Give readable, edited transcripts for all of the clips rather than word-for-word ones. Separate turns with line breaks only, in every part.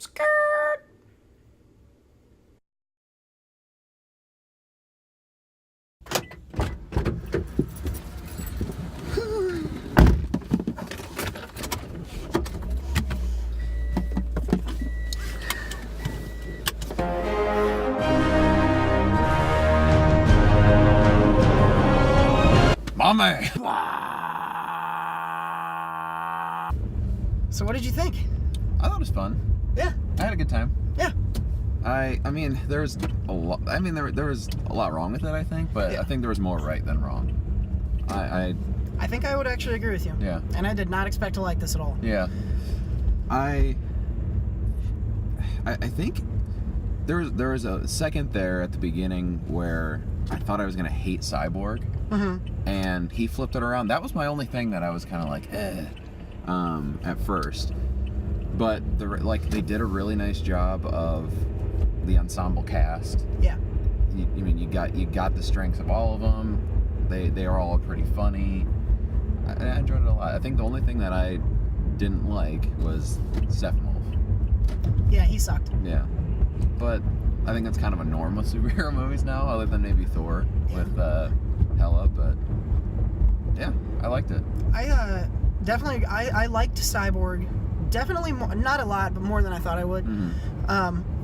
Skirt.
Mommy!
So what did you think?
I thought it was fun.
Yeah.
I had a good time.
Yeah.
I mean, there was a lot. I mean, there was a lot wrong with it, I think, but
Yeah.
I think there was more right than wrong.
I think I would actually agree with you.
Yeah.
And I did not expect to like this at all.
Yeah. I think there was a second there at the beginning where I thought I was gonna hate Cyborg, and he flipped it around. That was my only thing that I was kind of like, at first. But they did a really nice job of the ensemble cast.
Yeah.
You got the strengths of all of them. They are all pretty funny. I enjoyed it a lot. I think the only thing that I didn't like was Steppenwolf.
Yeah, he sucked.
Yeah, but I think that's kind of a norm with superhero movies now, other than maybe Thor with Hela. But yeah, I liked it.
I definitely I liked Cyborg. Definitely more, not a lot, but more than I thought I would.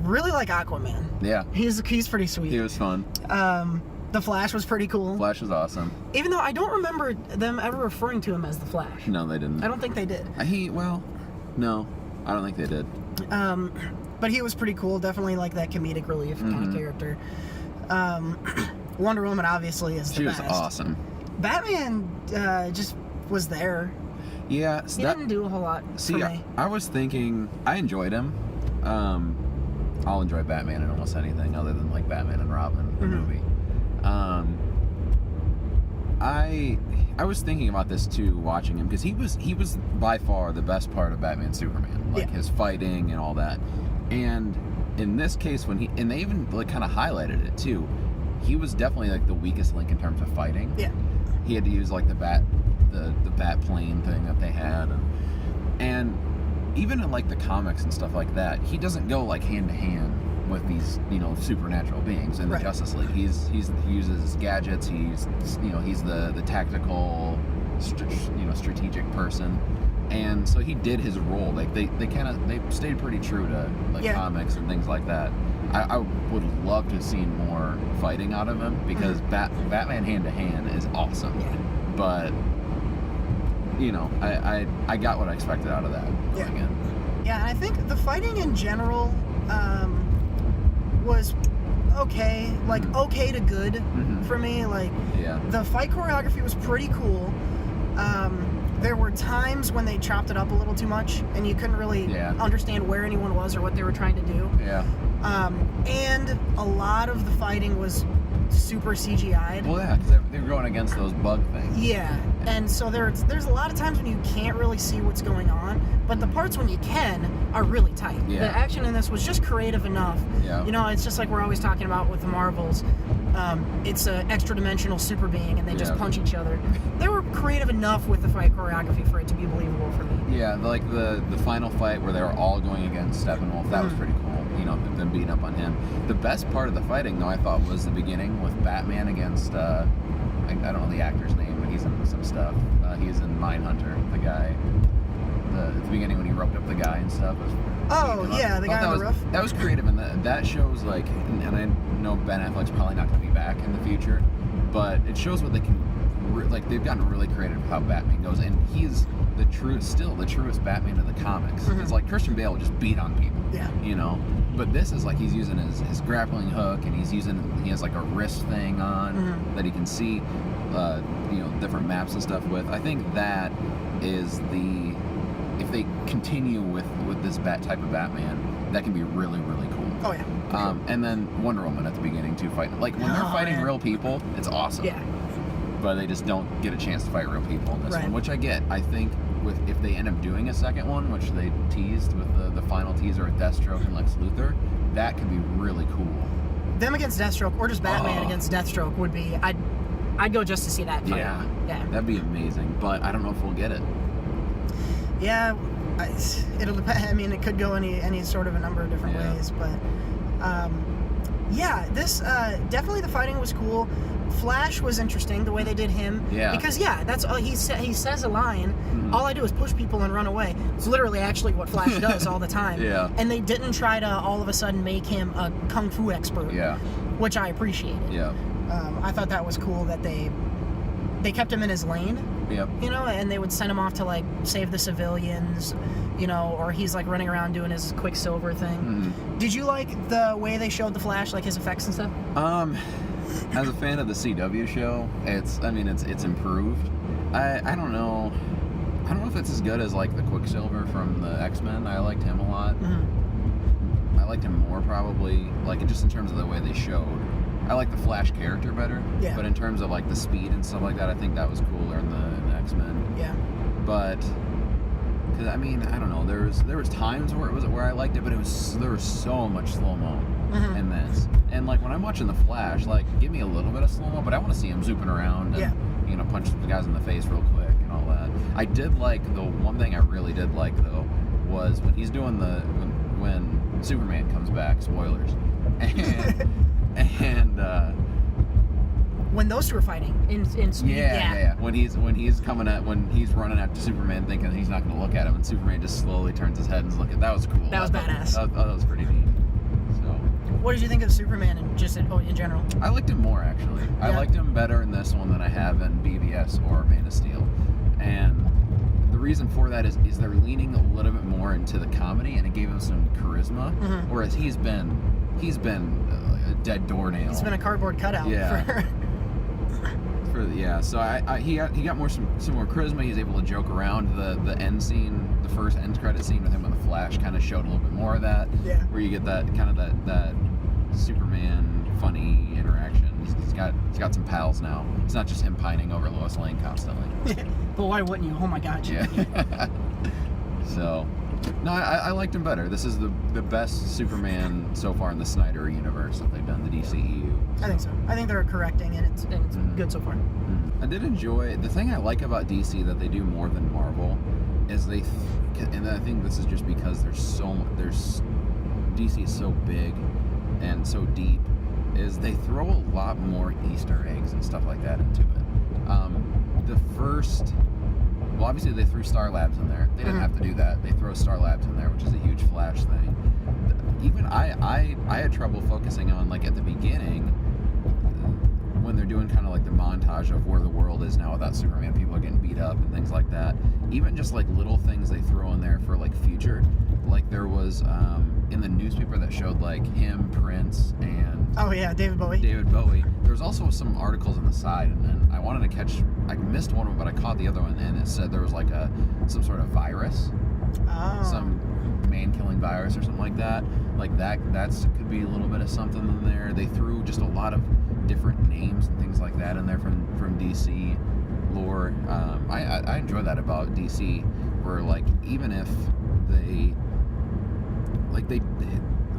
Really like Aquaman.
Yeah,
He's pretty sweet.
he was fun.
The Flash was pretty cool.
Flash was awesome.
Even though I don't remember them ever referring to him as the Flash.
No, they didn't.
I don't think they did.
No, I don't think they did.
But he was pretty cool. Definitely like that comedic relief kind of character. Wonder Woman obviously is the best.
She was awesome.
Batman just was there.
Yeah,
He didn't do a whole lot for me.
I was thinking I enjoyed him. I'll enjoy Batman in almost anything other than like Batman and Robin, the movie. I was thinking about this too, watching him, because he was by far the best part of Batman Superman, like his fighting and all that. And in this case, and they even like kind of highlighted it too, he was definitely like the weakest link in terms of fighting.
Yeah.
He had to use like the bat plane thing that they had, and even in like the comics and stuff like that, he doesn't go like hand to hand with these supernatural beings in the Justice League. He uses gadgets. He's the tactical strategic person, and so he did his role. Like they stayed pretty true to comics and things like that. I would love to have seen more fighting out of him, because Batman hand to hand is awesome.
Yeah.
But I got what I expected out of that going in.
Yeah, and I think the fighting in general was okay, like okay to good for me. Like the fight choreography was pretty cool. There were times when they chopped it up a little too much, and you couldn't really understand where anyone was or what they were trying to do.
Yeah.
And a lot of the fighting was super CGI'd.
Well, yeah, because they're going against those bug things.
Yeah, and so there's a lot of times when you can't really see what's going on, but the parts when you can are really tight.
Yeah.
The action in this was just creative enough.
Yeah.
It's just like we're always talking about with the Marvels. It's an extra-dimensional super being, and they just punch each other. They were creative enough with the fight choreography for it to be believable for me.
Yeah, like the final fight where they were all going against Steppenwolf, that was pretty cool. Them beating up on him. The best part of the fighting, though, I thought, was the beginning with Batman against, I don't know the actor's name, but he's in some stuff. He's in Mindhunter, the guy. At the beginning when he roped up the guy and stuff.
The guy on the roof.
That was creative, and that shows, like, and I know Ben Affleck's probably not going to be back in the future, but it shows what they can, they've gotten really creative with how Batman goes, and he's still the truest Batman of the comics. It's like Christian Bale would just beat on people.
Yeah.
But this is like he's using his grappling hook, and he has like a wrist thing on that he can see different maps and stuff with. I think that is if they continue with this type of Batman, that can be really, really cool.
Oh yeah.
And then Wonder Woman at the beginning too, fighting when they're fighting real people, it's awesome.
Yeah.
But they just don't get a chance to fight real people in this one, which I get. I think if they end up doing a second one, which they teased with the final teaser with Deathstroke and Lex Luthor, that could be really cool.
Them against Deathstroke, or just Batman against Deathstroke would be. I'd go just to see that fight.
Yeah. That'd be amazing. But I don't know if we'll get it.
Yeah, it'll depend. I mean, it could go any sort of a number of different ways, but yeah, this definitely the fighting was cool. Flash was interesting the way they did him.
Yeah.
Because that's all he says a line. Mm-hmm. All I do is push people and run away. It's literally actually what Flash does all the time.
Yeah.
And they didn't try to all of a sudden make him a kung fu expert.
Yeah.
Which I appreciated.
Yeah.
I thought that was cool that they kept him in his lane.
Yep.
You know, and they would send him off to like save the civilians, you know, or he's like running around doing his Quicksilver thing. Mm-hmm. Did you like the way they showed the Flash, like his effects and stuff?
As a fan of the CW show, it's improved. I don't know if it's as good as like the Quicksilver from the X-Men. I liked him a lot. Mm-hmm. I liked him more probably, like just in terms of the way they showed. I like the Flash character better. Yeah. But in terms of like the speed and stuff like that, I think that was cooler in the X-Men.
Yeah.
But because I mean, I don't know. There was times where I liked it, but there was so much slow-mo in this. And like when I'm watching the Flash, like give me a little bit of slow-mo, but I want to see him zooping around and you know, punch the guys in the face real quick and all that. I did like the one thing I really did like though was when he's doing when Superman comes back. Spoilers. And
when those two are fighting in speed,
yeah. When he's running after Superman, thinking he's not going to look at him, and Superman just slowly turns his head and looks at. That was cool.
That was badass.
That was pretty neat. So,
what did you think of Superman in general?
I liked him more actually. Yeah. I liked him better in this one than I have in BVS or Man of Steel, and the reason for that is they're leaning a little bit more into the comedy, and it gave him some charisma, whereas he's been a dead doornail.
He's been a cardboard cutout.
Yeah. So he got some more charisma. He's able to joke around. The end scene, the first end credit scene with him and the Flash, kind of showed a little bit more of that. Yeah. Where you get that kind of that Superman funny interaction. He's got some pals now. It's not just him pining over Lois Lane constantly.
But why wouldn't you? Oh my God.
Yeah. So. No, I liked him better. This is the best Superman so far in the Snyder universe that they've done, the DCEU. So.
I think so. I think they're correcting, and it's good so far.
I did enjoy the thing I like about DC that they do more than Marvel is and I think this is just because DC is so big and so deep, is they throw a lot more Easter eggs and stuff like that into it. Well, obviously they threw Star Labs in there. They didn't have to do that. They throw Star Labs in there, which is a huge Flash thing. Even I had trouble focusing on, like, at the beginning, when they're doing kind of like the montage of where the world is now without Superman, people are getting beat up and things like that. Even just like little things they throw in there for like future. Like there was in the newspaper that showed like him, Prince, and
David Bowie.
There was also some articles on the side, and then I wanted to catch. I missed one of them, but I caught the other one, and it said there was like some sort of virus, some man-killing virus or something like that. Like that could be a little bit of something in there. They threw just a lot of different names and things like that in there from DC lore. I enjoy that about DC, where like even if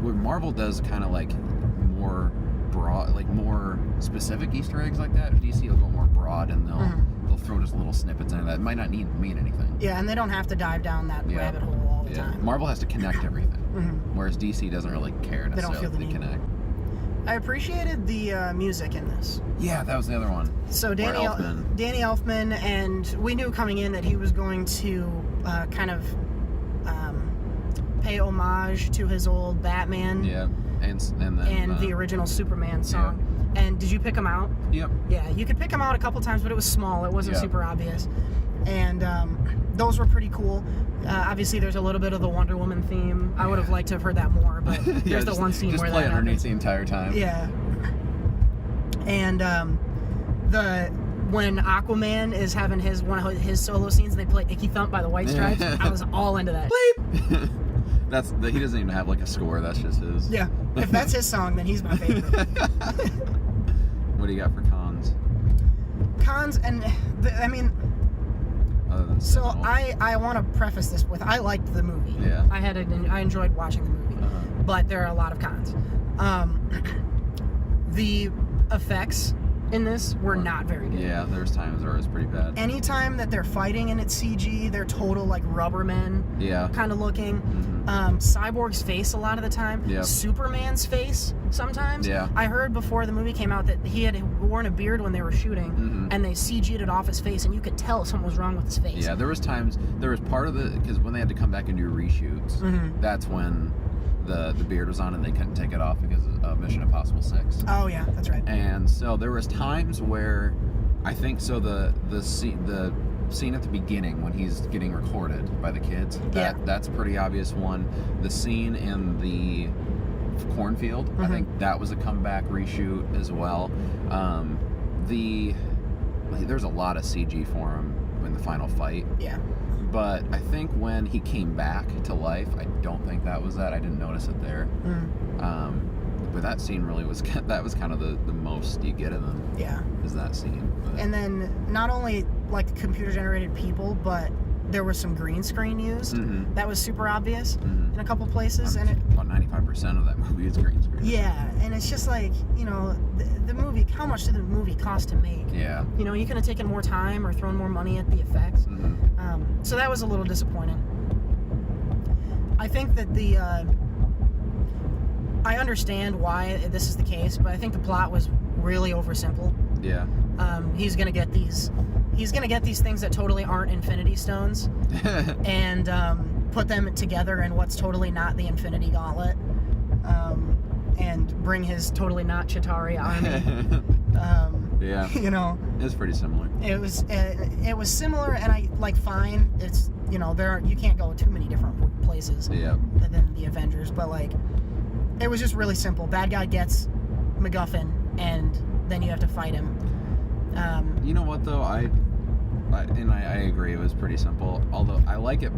what Marvel does kind of like more broad, like more specific Easter eggs like that. DC will go more broad, and they'll throw just little snippets in that might not mean anything.
Yeah, and they don't have to dive down that rabbit hole all the time.
Marvel has to connect everything, whereas DC doesn't really care necessarily. They don't feel the need. Connect.
I appreciated the music in this.
Yeah, that was the other one.
So Danny Elfman, and we knew coming in that he was going to kind of pay homage to his old Batman.
Yeah, and then
the original Superman song. Yeah. And did you pick them out?
Yep.
Yeah, you could pick them out a couple times, but it was small. It wasn't super obvious. And those were pretty cool. Obviously, there's a little bit of the Wonder Woman theme. I would have liked to have heard that more, but there's the one scene where that happens. Just play underneath
the entire time.
Yeah. And when Aquaman is having one of his solo scenes and they play Icky Thump by the White Stripes, I was all into that.
Bleep! He doesn't even have like a score. That's just his.
Yeah. If that's his song, then he's my favorite.
What do you got for cons?
And so I want to preface this with I liked the movie.
Yeah.
I enjoyed watching the movie, but there are a lot of cons. The effects in this were not very good.
Yeah, there's times where it was pretty bad.
Anytime that they're fighting and it's CG, they're total like rubber men kind of looking. Cyborg's face a lot of the time. Superman's face sometimes. I heard before the movie came out that he had worn a beard when they were shooting, and they CG'd it off his face, and you could tell something was wrong with his face.
Yeah, there was part of because when they had to come back and do reshoots, that's when the beard was on and they couldn't take it off because of Mission Impossible 6.
Oh yeah, that's right.
And so there was times where I think the scene at the beginning when he's getting recorded by the kids, that's a pretty obvious one. The scene in the cornfield, I think that was a comeback reshoot as well. There's a lot of CG for him in the final fight. Yeah. But I think when he came back to life, I don't think that was that. I didn't notice it there. But that scene really was kind of the most you get of them. Yeah. Is that scene. But.
And then not only like computer generated people, but there was some green screen used. That was super obvious in a couple places. And
about 95% of that movie is green screen.
Yeah, and it's just like, you know, the movie, how much did the movie cost to make? Yeah. You know, you could have taken more time or thrown more money at the effects. So that was a little disappointing. I think that I understand why this is the case, but I think the plot was really oversimple. Yeah. He's gonna get these things that totally aren't Infinity Stones, and put them together in what's totally not the Infinity Gauntlet, and bring his totally not Chitauri army.
Yeah.
You know,
it's pretty similar.
It was similar, and I like fine. It's, you know, you can't go too many different places. Than the Avengers, but like, it was just really simple. Bad guy gets MacGuffin, and then you have to fight him.
You know what though, I agree. It was pretty simple. Although I liked it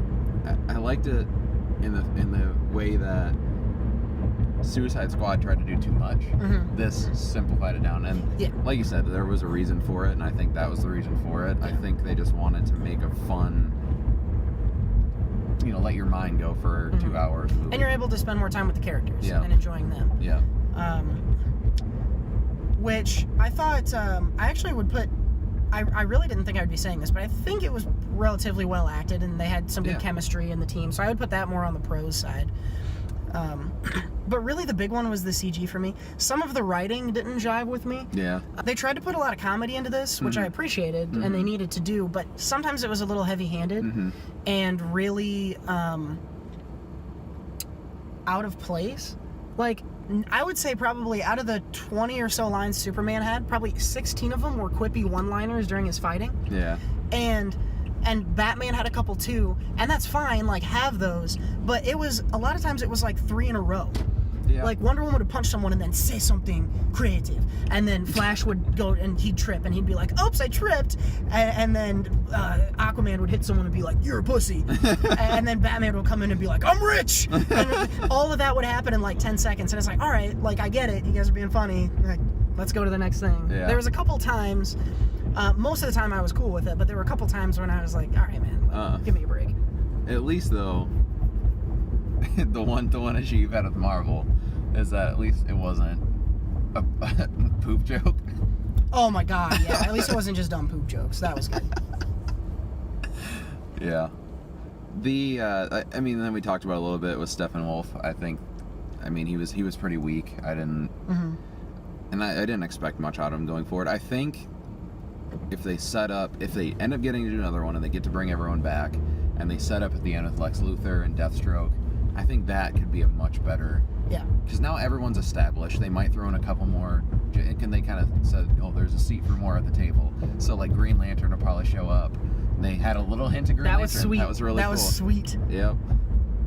in the way that Suicide Squad tried to do too much. This simplified it down, and like you said, there was a reason for it, and I think that was the reason for it. I think they just wanted to make a fun, you know, let your mind go for 2 hours movie.
And you're able to spend more time with the characters and enjoying them. Yeah. Which I thought, I actually would put, I really didn't think I would be saying this, but I think it was relatively well acted, and they had some good chemistry in the team, so I would put that more on the pros side. But really the big one was the CG for me. Some of the writing didn't jive with me. Yeah. They tried to put a lot of comedy into this, which I appreciated, and they needed to do, but sometimes it was a little heavy-handed and really out of place. Like, I would say probably out of the 20 or so lines Superman had, probably 16 of them were quippy one-liners during his fighting. Yeah. And Batman had a couple too, and that's fine, like, have those, but it was, a lot of times it was like 3 in a row. Yeah. Like, Wonder Woman would punch someone and then say something creative, and then Flash would go and he'd trip, and he'd be like, oops, I tripped, and then Aquaman would hit someone and be like, you're a pussy, and then Batman would come in and be like, I'm rich, and all of that would happen in like 10 seconds, and it's like, all right, like, I get it, you guys are being funny, like, let's go to the next thing. Yeah. There was a couple times, most of the time I was cool with it, but there were a couple times when I was like, all right, man, give me a break.
At least, though, the one issue you've had with Marvel is that at least it wasn't a poop joke.
Oh my god, yeah. At least it wasn't just dumb poop jokes. That was good.
Yeah. I mean, then we talked about a little bit with Steppenwolf. I mean, he was pretty weak. I didn't expect much out of him going forward. I think if they end up getting to do another one and they get to bring everyone back, and they set up at the end with Lex Luthor and Deathstroke, I think that could be a much better. Yeah. Because now everyone's established. They might throw in a couple more. And they kind of said, oh, there's a seat for more at the table. So, like, Green Lantern will probably show up. And they had a little hint of Green Lantern.
That was sweet.
That was really cool.
That was sweet.
Yep.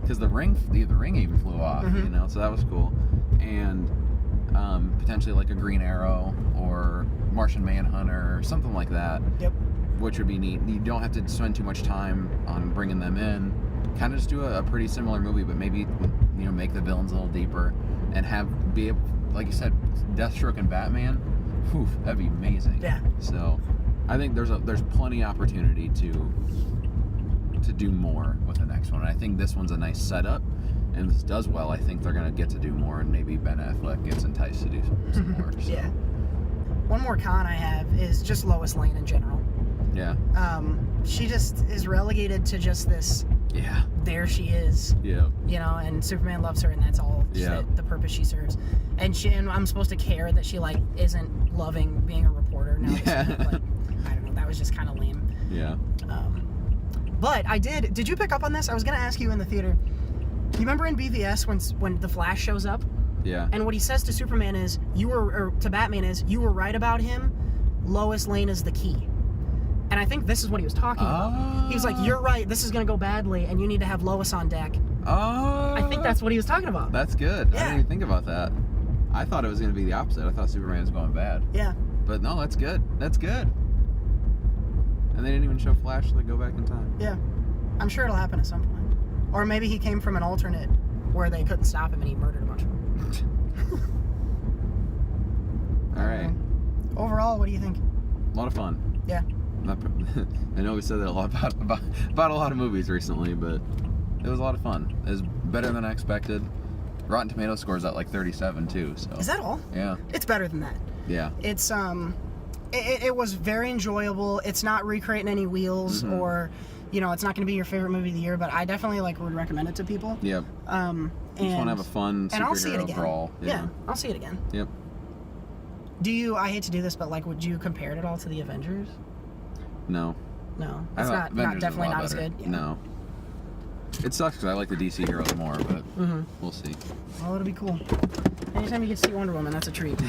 Because the ring even flew off, you know, so that was cool. And potentially, like, a Green Arrow or Martian Manhunter or something like that. Yep. Which would be neat. You don't have to spend too much time on bringing them in. Kind of just do a pretty similar movie, but maybe, you know, make the villains a little deeper and be able, like you said, Deathstroke and Batman. Whew, that'd be amazing. Yeah. So, I think there's plenty of opportunity to do more with the next one. And I think this one's a nice setup, and if this does well, I think they're gonna get to do more, and maybe Ben Affleck gets enticed to do some more. So. Yeah.
one more con I have is just Lois Lane in general.
Yeah.
She just is relegated to just this.
Yeah.
There she is.
Yeah.
You know, and Superman loves her, and that's all.
Yeah.
The purpose she serves. And I'm supposed to care that she like isn't loving being a reporter now.
Yeah.
But I don't know. That was just kind of lame.
Yeah.
But I did. Did you pick up on this? I was gonna ask you in the theater. You remember in BVS when the Flash shows up?
Yeah.
And what he says to Superman is, to Batman is, you were right about him. Lois Lane is the key. And I think this is what he was talking about. He was like, you're right, this is going to go badly, and you need to have Lois on deck. I think that's what he was talking about.
That's good.
Yeah.
I didn't even think about that. I thought it was going to be the opposite. I thought Superman was going bad.
Yeah.
But no, that's good. That's good. And they didn't even show Flash to go back in time.
Yeah. I'm sure it'll happen at some point. Or maybe he came from an alternate where they couldn't stop him and he murdered a bunch of them.
All right.
Overall, what do you think?
A lot of fun.
Yeah.
I know we said that a lot about a lot of movies recently, but it was a lot of fun. It was better than I expected. Rotten Tomatoes scores at like 37 too. So.
Is that all?
Yeah.
It's better than that.
Yeah.
It's it was very enjoyable. It's not recreating any wheels or, you know, it's not going to be your favorite movie of the year, but I definitely would recommend it to people.
Yep.
And
just want to have a fun superhero brawl.
Yeah, I'll see it again.
Yep.
I hate to do this, but would you compare it at all to the Avengers?
No.
No. It's definitely not as good. Yeah.
No. It sucks because I like the DC heroes more, but we'll see.
Well, it'll be cool. Anytime you get to see Wonder Woman, that's a treat.